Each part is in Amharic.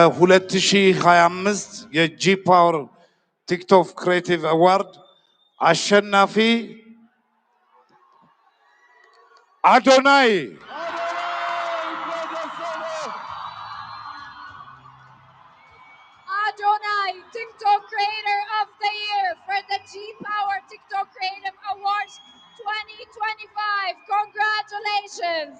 የ2025 የጂ ፓወር ቲክቶክ ክሬቲቭ አዋርድ አሸናፊ አዶናይ TikTok Creator of the Year for the G Power TikTok Creative Awards 2025. Congratulations!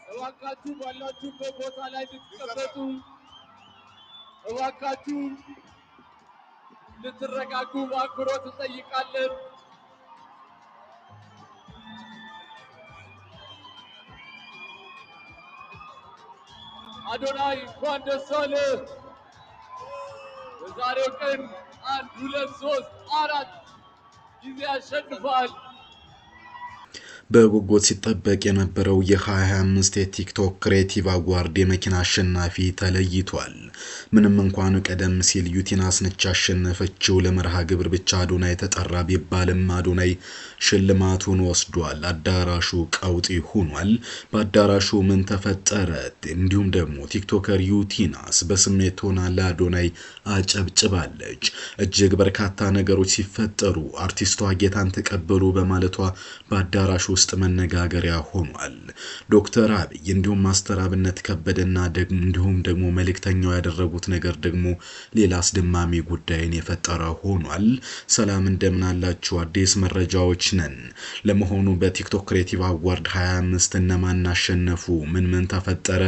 Adonai እንኳን ደስ አለህ በዛሬው ቀን 1 2 3 4 ጊዜ አሸንፈሃል በጉጉት ሲጠበቅ የነበረው የ2025 የቲክቶክ ክሬቲቭ አዋርድ የመኪና አሸናፊ ተለይቷል። ምንም እንኳን ቀደም ሲል ዩቲናስ ነች ያሸነፈችው ለመርሃ ግብር ብቻ አዶናይ ተጠራ ቢባልም አዶናይ ሽልማቱን ወስዷል። አዳራሹ ቀውጢ ሆኗል። በአዳራሹ ምን ተፈጠረ? እንዲሁም ደግሞ ቲክቶከር ዩቲናስ በስሜት ሆና ለአዶናይ አጨብጭባለች። እጅግ በርካታ ነገሮች ሲፈጠሩ አርቲስቷ ጌታን ተቀበሉ በማለቷ በአዳራሹ ውስጥ መነጋገሪያ ሆኗል። ዶክተር አብይ እንዲሁም ማስተር አብነት ከበደና እንዲሁም ደግሞ መልእክተኛው ያደረጉት ነገር ደግሞ ሌላ አስደማሚ ጉዳይን የፈጠረ ሆኗል። ሰላም እንደምን አላችሁ? አዲስ መረጃዎች ነን። ለመሆኑ በቲክቶክ ክሬቲቭ አዋርድ 25 እነማን አሸነፉ? ምን ተፈጠረ?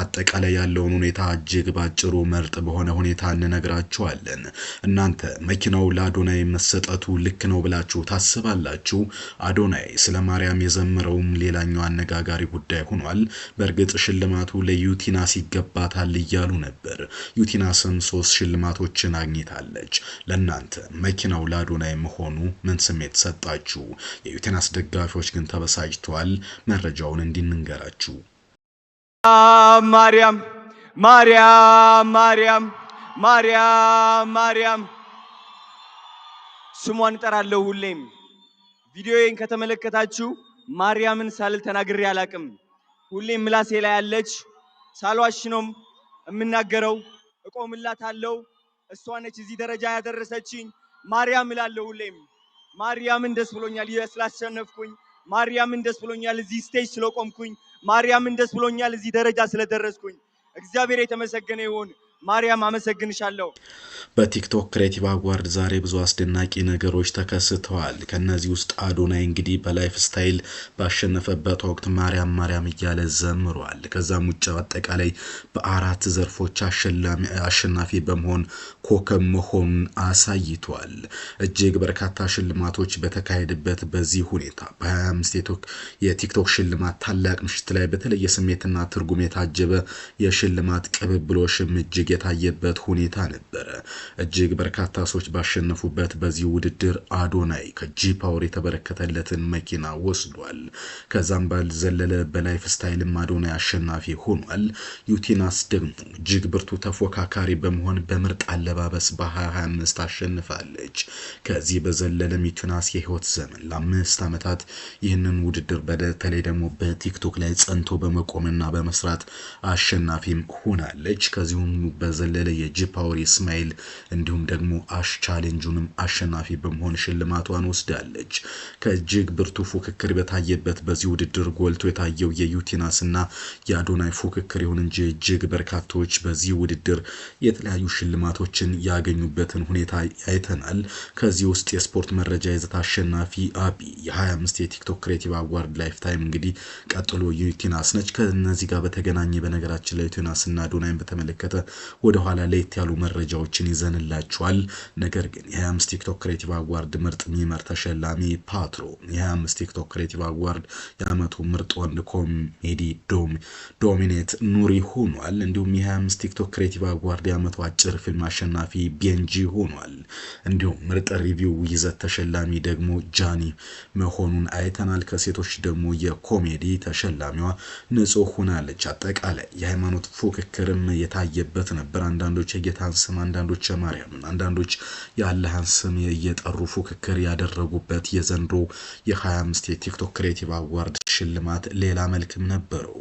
አጠቃላይ ያለውን ሁኔታ እጅግ ባጭሩ መርጥ በሆነ ሁኔታ እንነግራችኋለን። እናንተ መኪናው ለአዶናይ መሰጠቱ ልክ ነው ብላችሁ ታስባላችሁ? አዶናይ ስለ ማርያም የዘመረውም ሌላኛው አነጋጋሪ ጉዳይ ሆኗል። በእርግጥ ሽልማቱ ለዩቲናስ ይገባታል እያሉ ነበር። ዩቲናስም 3 ሽልማቶችን አግኝታለች። ለእናንተ መኪናው ለአዶናይ መሆኑ ምን ስሜት ሰጣችሁ? የዩቲናስ ደጋፊዎች ግን ተበሳጭተዋል። መረጃውን እንድንገራችሁ። ማርያም ማርያም ማርያም ማርያም ማርያም ስሟን እጠራለሁ ሁሌም። ቪዲዮዬን ከተመለከታችሁ ማርያምን ሳልል ተናግሬ አላቅም። ሁሌም ምላሴ ላይ ያለች ሳልዋሽ ነው የምናገረው። እቆምላታለሁ። እሷ ነች እዚህ ደረጃ ያደረሰችኝ። ማርያም እላለሁ ሁሌም። ማርያምን ደስ ብሎኛል ስላሸነፍኩኝ። ማርያምን ደስ ብሎኛል እዚህ ስቴጅ ስለቆምኩኝ። ማርያምን ደስ ብሎኛል እዚህ ደረጃ ስለደረስኩኝ። እግዚአብሔር የተመሰገነ ይሁን። ማርያም አመሰግንሻለሁ። በቲክቶክ ክሬቲቭ አዋርድ ዛሬ ብዙ አስደናቂ ነገሮች ተከስተዋል። ከነዚህ ውስጥ አዶናይ እንግዲህ በላይፍ ስታይል ባሸነፈበት ወቅት ማርያም ማርያም እያለ ዘምሯል። ከዛም ውጭ አጠቃላይ በ4 ዘርፎች አሸናፊ በመሆን ኮከብ መሆኑን አሳይቷል። እጅግ በርካታ ሽልማቶች በተካሄደበት በዚህ ሁኔታ በ25 የቲክቶክ ሽልማት ታላቅ ምሽት ላይ በተለየ ስሜትና ትርጉም የታጀበ የሽልማት ቅብብሎሽም እጅግ የታየበት ሁኔታ ነበረ። እጅግ በርካታ ሰዎች ባሸነፉበት በዚህ ውድድር አዶናይ ከጂ ፓወር የተበረከተለትን መኪና ወስዷል። ከዛም ባልዘለለ በላይፍ ስታይልም አዶናይ አሸናፊ ሆኗል። ዩቲናስ ደግሞ እጅግ ብርቱ ተፎካካሪ በመሆን በምርጥ አለባበስ በ2025 አሸንፋለች። ከዚህ በዘለለም ዩቲናስ የህይወት ዘመን ለ5 ዓመታት ይህንን ውድድር በተለይ ደግሞ በቲክቶክ ላይ ጸንቶ በመቆምና በመስራት አሸናፊም ሆናለች። ከዚሁም በዘለለ የጂ ፓወር እስማኤል እንዲሁም ደግሞ አሽ ቻሌንጁንም አሸናፊ በመሆን ሽልማቷን ወስዳለች። ከእጅግ ብርቱ ፉክክር በታየበት በዚህ ውድድር ጎልቶ የታየው የዩቲናስና የአዶናይ ፉክክር ይሁን እንጂ እጅግ በርካቶች በዚህ ውድድር የተለያዩ ሽልማቶችን ያገኙበትን ሁኔታ አይተናል። ከዚህ ውስጥ የስፖርት መረጃ ይዘት አሸናፊ አቢ የ25 የቲክቶክ ክሬቲቭ አዋርድ ላይፍ ታይም እንግዲህ ቀጥሎ ዩቲናስ ነች። ከነዚህ ጋር በተገናኘ በነገራችን ላይ ዩቲናስና አዶናይን በተመለከተ ወደ ኋላ ለየት ያሉ መረጃዎችን ይዘንላችኋል። ነገር ግን የ25 ቲክቶክ ክሬቲቭ አዋርድ ምርጥ ሚመር ተሸላሚ ፓትሮ የ25 ቲክቶክ ክሬቲቭ አዋርድ የአመቱ ምርጥ ወንድ ኮሜዲ ዶሚኔት ኑሪ ሆኗል። እንዲሁም የ25 ቲክቶክ ክሬቲቭ አዋርድ የአመቱ አጭር ፊልም አሸናፊ ቤንጂ ሆኗል። እንዲሁም ምርጥ ሪቪው ይዘት ተሸላሚ ደግሞ ጃኒ መሆኑን አይተናል። ከሴቶች ደግሞ የኮሜዲ ተሸላሚዋ ንጹህ ሆናለች። አጠቃላይ የሃይማኖት ፉክክርም የታየበት ነበር። አንዳንዶች የጌታን ስም፣ አንዳንዶች የማርያምን፣ አንዳንዶች የአላህን ስም እየጠሩ ፉክክር ያደረጉበት የዘንድሮ የ25 የቲክቶክ ክሬቲቭ አዋርድ ሽልማት ሌላ መልክም ነበረው።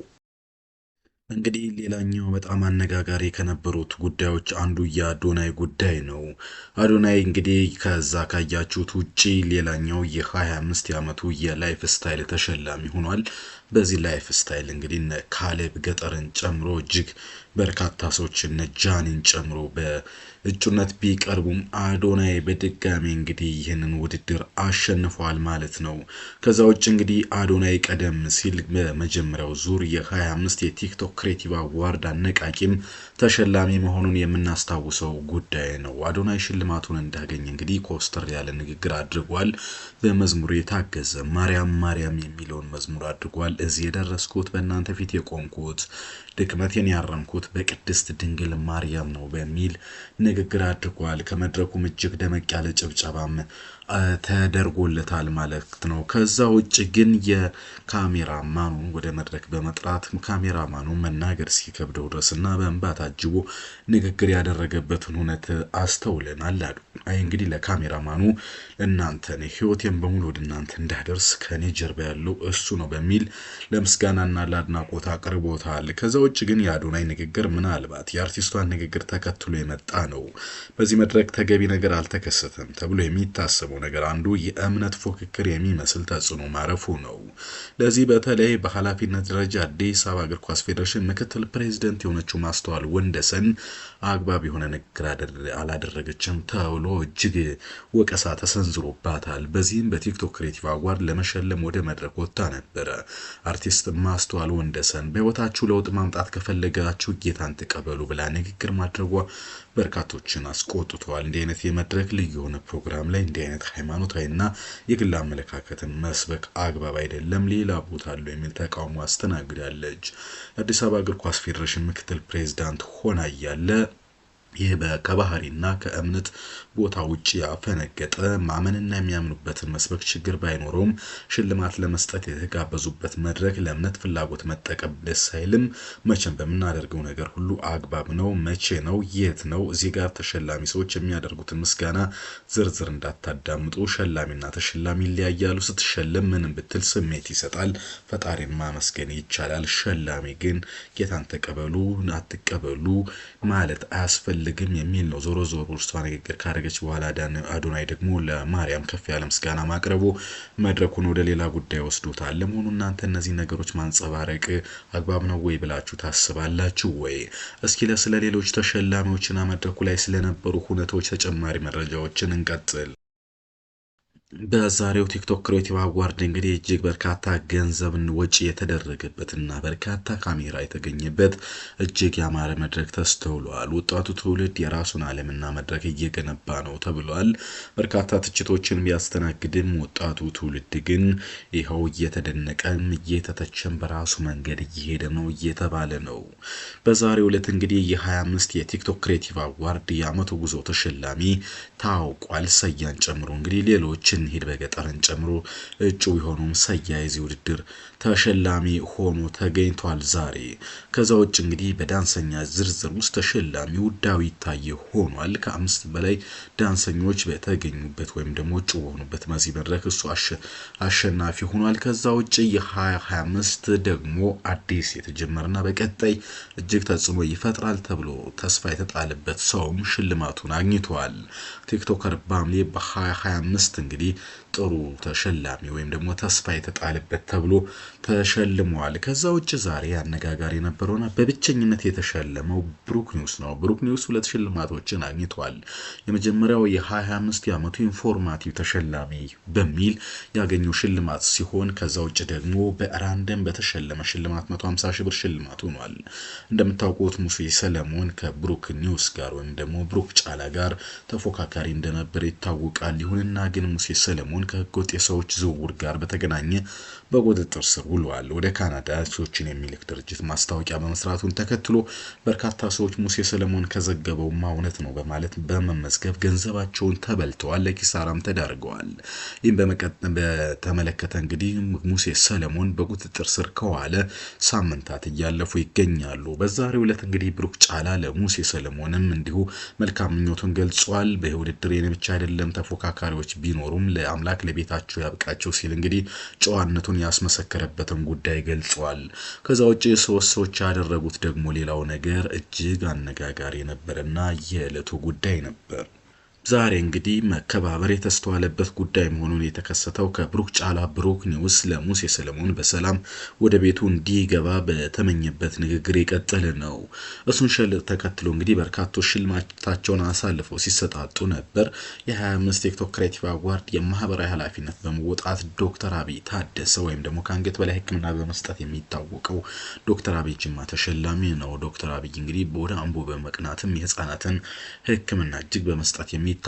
እንግዲህ ሌላኛው በጣም አነጋጋሪ ከነበሩት ጉዳዮች አንዱ የአዶናይ ጉዳይ ነው። አዶናይ እንግዲህ ከዛ ካያችሁት ውጪ ሌላኛው የ25 ዓመቱ የላይፍ ስታይል ተሸላሚ ሆኗል። በዚህ ላይፍ ስታይል እንግዲህ እነ ካሌብ ገጠርን ጨምሮ እጅግ በርካታ ሰዎች እነ ጃኒን ጨምሮ በእጩነት ቢቀርቡም አዶናይ በድጋሚ እንግዲህ ይህንን ውድድር አሸንፏል ማለት ነው። ከዛ ውጭ እንግዲህ አዶናይ ቀደም ሲል በመጀመሪያው ዙር የ25 የቲክቶክ ክሬቲቭ አዋርድ አነቃቂም ተሸላሚ መሆኑን የምናስታውሰው ጉዳይ ነው። አዶናይ ሽልማቱን እንዳገኘ እንግዲህ ኮስተር ያለ ንግግር አድርጓል። በመዝሙሩ የታገዘ ማርያም ማርያም የሚለውን መዝሙር አድርጓል። እዚህ የደረስኩት በእናንተ ፊት የቆምኩት ድክመቴን ያረምኩት በቅድስት ድንግል ማርያም ነው በሚል ንግግር አድርጓል። ከመድረኩም እጅግ ደመቅ ያለ ጭብጨባም ተደርጎለታል ማለት ነው። ከዛ ውጭ ግን የካሜራማኑን ወደ መድረክ በመጥራት ካሜራማኑ መናገር ሲከብደው ድረስና በእንባ ታጅቦ ንግግር ያደረገበትን እውነት አስተውለናል። አይ እንግዲህ ለካሜራማኑ እናንተ ነው ህይወቴን በሙሉ ወደ እናንተ እንዳደርስ ከኔ ጀርባ ያለው እሱ ነው በሚል ለምስጋናና ለአድናቆት አቅርቦታል። ከዛ ውጭ ግን የአዶናይ ንግግር ምናልባት የአርቲስቷን ንግግር ተከትሎ የመጣ ነው። በዚህ መድረክ ተገቢ ነገር አልተከሰተም ተብሎ የሚታሰበው ነገር አንዱ የእምነት ፉክክር የሚመስል ተጽዕኖ ማረፉ ነው። ለዚህ በተለይ በኃላፊነት ደረጃ አዲስ አበባ እግር ኳስ ፌዴሬሽን ምክትል ፕሬዝዳንት የሆነችው ማስተዋል ወንደሰን አግባብ የሆነ ንግግር አላደረገችም ተብሎ እጅግ ወቀሳ ተሰንዝሮባታል። በዚህም በቲክቶክ ክሬቲቭ አዋርድ ለመሸለም ወደ መድረክ ወጥታ ነበረ። አርቲስት ማስተዋል ወንደሰን በህይወታችሁ ለውጥ ማምጣት ከፈለጋችሁ ጌታን ተቀበሉ ብላ ንግግር ማድረጓ በርካቶችን አስቆጥቷል። እንዲህ አይነት የመድረክ ልዩ የሆነ ፕሮግራም ላይ እንዲህ አይነት ሃይማኖታዊና የግል አመለካከትን መስበክ አግባብ አይደለም፣ ሌላ ቦታ አለው የሚል ተቃውሞ አስተናግዳለች። አዲስ አበባ እግር ኳስ ፌዴሬሽን ምክትል ፕሬዝዳንት ሆና እያለ ይህ ከባህሪና ከእምነት ቦታ ውጪ ያፈነገጠ ማመንና የሚያምኑበትን መስበክ ችግር ባይኖረውም ሽልማት ለመስጠት የተጋበዙበት መድረክ ለእምነት ፍላጎት መጠቀም ደስ አይልም። መቼም በምናደርገው ነገር ሁሉ አግባብ ነው። መቼ ነው? የት ነው? እዚህ ጋር ተሸላሚ ሰዎች የሚያደርጉትን ምስጋና ዝርዝር እንዳታዳምጡ። ሸላሚና ተሸላሚ ይለያያሉ። ስትሸለም ምንም ብትል ስሜት ይሰጣል። ፈጣሪን ማመስገን ይቻላል። ሸላሚ ግን ጌታን ተቀበሉ አትቀበሉ ማለት አያስፈልግም የሚል ነው። ዞሮ ዞሮ እርሷ ንግግር ካደረገች በኋላ አዶናይ ደግሞ ለማርያም ከፍ ያለ ምስጋና ማቅረቡ መድረኩን ወደ ሌላ ጉዳይ ወስዶታል። ለመሆኑ እናንተ እነዚህ ነገሮች ማንጸባረቅ አግባብ ነው ወይ ብላችሁ ታስባላችሁ ወይ? እስኪ ስለ ሌሎች ተሸላሚዎችና መድረኩ ላይ ስለነበሩ ሁነቶች ተጨማሪ መረጃዎችን እንቀጥል። በዛሬው ቲክቶክ ክሬቲቭ አዋርድ እንግዲህ እጅግ በርካታ ገንዘብን ወጪ የተደረገበትና በርካታ ካሜራ የተገኘበት እጅግ ያማረ መድረክ ተስተውሏል። ወጣቱ ትውልድ የራሱን ዓለምና መድረክ እየገነባ ነው ተብሏል። በርካታ ትችቶችን ቢያስተናግድም ወጣቱ ትውልድ ግን ይኸው እየተደነቀም እየተተቸም በራሱ መንገድ እየሄደ ነው እየተባለ ነው። በዛሬው ዕለት እንግዲህ የ25 የቲክቶክ ክሬቲቭ አዋርድ የዓመቱ ጉዞ ተሸላሚ ታውቋል። ሰያን ጨምሮ እንግዲህ ሌሎችን ሄድ በገጠርን ጨምሮ እጩ የሆኑም ሰያ የዚህ ውድድር ተሸላሚ ሆኖ ተገኝቷል ዛሬ። ከዛ ውጭ እንግዲህ በዳንሰኛ ዝርዝር ውስጥ ተሸላሚው ዳዊት ታዬ ሆኗል። ከ5 በላይ ዳንሰኞች በተገኙበት ወይም ደግሞ እጩ በሆኑበት በዚህ መድረክ እሱ አሸናፊ ሆኗል። ከዛ ውጭ የ2025 ደግሞ አዲስ የተጀመረና በቀጣይ እጅግ ተጽዕኖ ይፈጥራል ተብሎ ተስፋ የተጣለበት ሰውም ሽልማቱን አግኝቷል። ቲክቶከር ባምሌ በ2025 እንግዲህ ጥሩ ተሸላሚ ወይም ደግሞ ተስፋ የተጣለበት ተብሎ ተሸልሟል። ከዛ ውጭ ዛሬ አነጋጋሪ የነበረውና በብቸኝነት የተሸለመው ብሩክ ኒውስ ነው። ብሩክ ኒውስ 2 ሽልማቶችን አግኝቷል። የመጀመሪያው የ2025 የዓመቱ ኢንፎርማቲቭ ተሸላሚ በሚል ያገኘው ሽልማት ሲሆን ከዛ ውጭ ደግሞ በራንደም በተሸለመ ሽልማት 150 ሺህ ብር ሽልማት ሆኗል። እንደምታውቁት ሙሴ ሰለሞን ከብሩክ ኒውስ ጋር ወይም ደግሞ ብሩክ ጫላ ጋር ተፎካካሪ እንደነበር ይታወቃል። ይሁንና ግን ሙሴ ሰለሞን ከህገወጥ የሰዎች ዝውውር ጋር በተገናኘ በቁጥጥር ስር ውሏል። ወደ ካናዳ ሰዎችን የሚልክ ድርጅት ማስታወቂያ በመስራቱን ተከትሎ በርካታ ሰዎች ሙሴ ሰለሞን ከዘገበው እውነት ነው በማለት በመመዝገብ ገንዘባቸውን ተበልተዋል፣ ለኪሳራም ተዳርገዋል። ይህም በተመለከተ እንግዲህ ሙሴ ሰለሞን በቁጥጥር ስር ከዋለ ሳምንታት እያለፉ ይገኛሉ። በዛሬው ዕለት እንግዲህ ብሩክ ጫላ ለሙሴ ሰለሞንም እንዲሁ መልካም ምኞቱን ገልጿል። በውድድር የኔ ብቻ አይደለም ተፎካካሪዎች ቢኖሩም ሁሉም ለአምላክ ለቤታቸው ያብቃቸው ሲል እንግዲህ ጨዋነቱን ያስመሰከረበትን ጉዳይ ገልጿል። ከዛ ውጪ ሶስት ሰዎች ያደረጉት ደግሞ ሌላው ነገር እጅግ አነጋጋሪ ነበርና የዕለቱ ጉዳይ ነበር። ዛሬ እንግዲህ መከባበር የተስተዋለበት ጉዳይ መሆኑን የተከሰተው ከብሩክ ጫላ ብሩክ ኒውስ ለሙሴ ሰለሞን በሰላም ወደ ቤቱ እንዲገባ በተመኘበት ንግግር የቀጠለ ነው። እሱን ተከትሎ እንግዲህ በርካቶች ሽልማታቸውን አሳልፈው ሲሰጣጡ ነበር። የ25 ቲክቶክ ክሬቲቭ አዋርድ የማህበራዊ ኃላፊነት በመወጣት ዶክተር አብይ ታደሰ ወይም ደግሞ ከአንገት በላይ ሕክምና በመስጠት የሚታወቀው ዶክተር አብይ ጅማ ተሸላሚ ነው። ዶክተር አብይ እንግዲህ ወደ አምቦ በመቅናትም የህፃናትን ሕክምና እጅግ በመስጠት የሚታወቅ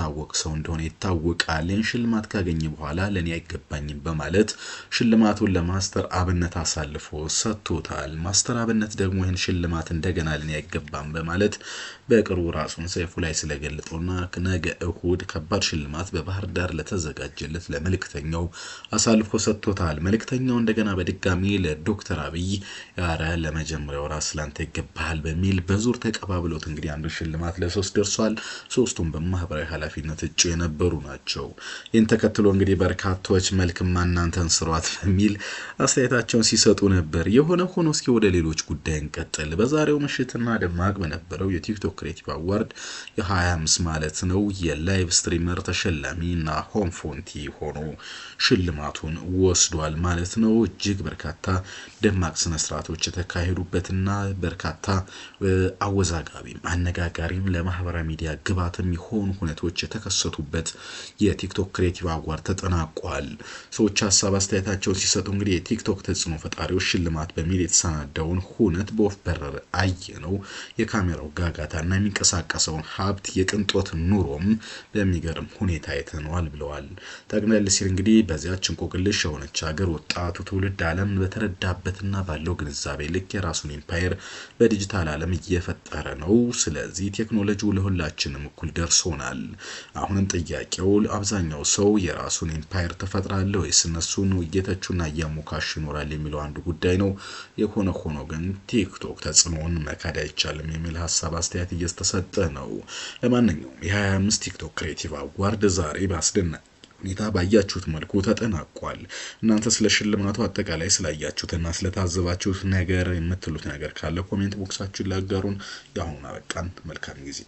ሰው እንደሆነ ይታወቃል። ሽልማት ካገኘ በኋላ ለኔ አይገባኝም በማለት ሽልማቱን ለማስተር አብነት አሳልፎ ሰጥቶታል። ማስተር አብነት ደግሞ ይህን ሽልማት እንደገና ለኔ አይገባም በማለት በቅርቡ ራሱን ሰይፉ ላይ ስለገለጠውና ነገ እሁድ ከባድ ሽልማት በባህር ዳር ለተዘጋጀለት ለመልእክተኛው አሳልፎ ሰጥቶታል። መልእክተኛው እንደገና በድጋሚ ለዶክተር አብይ ያረ ለመጀመሪያው ራስ ላንተ ይገባል በሚል በዙር ተቀባብሎት እንግዲህ አንዱ ሽልማት ለሶስት ደርሷል። ሶስቱም በማህበራዊ ኃላፊነት እጩ የነበሩ ናቸው። ይህን ተከትሎ እንግዲህ በርካቶች መልክማ እናንተን ስሯት በሚል አስተያየታቸውን ሲሰጡ ነበር። የሆነ ሆኖ እስኪ ወደ ሌሎች ጉዳይ እንቀጥል። በዛሬው ምሽትና ደማቅ በነበረው የቲክቶክ ክሬቲቭ አዋርድ የ25 ማለት ነው የላይቭ ስትሪመር ተሸላሚ ናሆም ፎንቲ ሆኖ ሽልማቱን ወስዷል ማለት ነው። እጅግ በርካታ ደማቅ ስነ ስርዓቶች የተካሄዱበትና በርካታ አወዛጋቢም አነጋጋሪም ለማህበራዊ ሚዲያ ግብዓትም የሆኑ ሁኔታዎች የተከሰቱበት የቲክቶክ ክሬቲቭ አዋርድ ተጠናቋል። ሰዎች ሀሳብ አስተያየታቸውን ሲሰጡ እንግዲህ የቲክቶክ ተጽዕኖ ፈጣሪዎች ሽልማት በሚል የተሰናዳውን ሁነት በወፍ በረር አየነው። የካሜራው ጋጋታና የሚንቀሳቀሰውን ሀብት የቅንጦት ኑሮም በሚገርም ሁኔታ አይተነዋል ብለዋል። ጠቅለል ሲል እንግዲህ በዚያች እንቆቅልሽ የሆነች ሀገር ወጣቱ ትውልድ ዓለም በተረዳበትና ባለው ግንዛቤ ልክ የራሱን ኢምፓየር በዲጂታል ዓለም እየፈጠረ ነው። ስለዚህ ቴክኖሎጂው ለሁላችንም እኩል ደርሶናል። አሁንም ጥያቄው አብዛኛው ሰው የራሱን ኢምፓየር ተፈጥራለህ ወይስ እነሱን እየተቹና እያሞካሽ ይኖራል የሚለው አንዱ ጉዳይ ነው። የሆነ ሆኖ ግን ቲክቶክ ተጽዕኖውን መካድ አይቻልም የሚል ሀሳብ አስተያየት እየተሰጠ ነው። ለማንኛውም የ25 ቲክቶክ ክሬቲቭ አዋርድ ዛሬ ባስደናቂ ሁኔታ ባያችሁት መልኩ ተጠናቋል። እናንተ ስለ ሽልማቱ አጠቃላይ ስላያችሁትና ስለታዘባችሁት ነገር የምትሉት ነገር ካለ ኮሜንት ቦክሳችን ላይ አጋሩን። ያሁን አበቃን። መልካም ጊዜ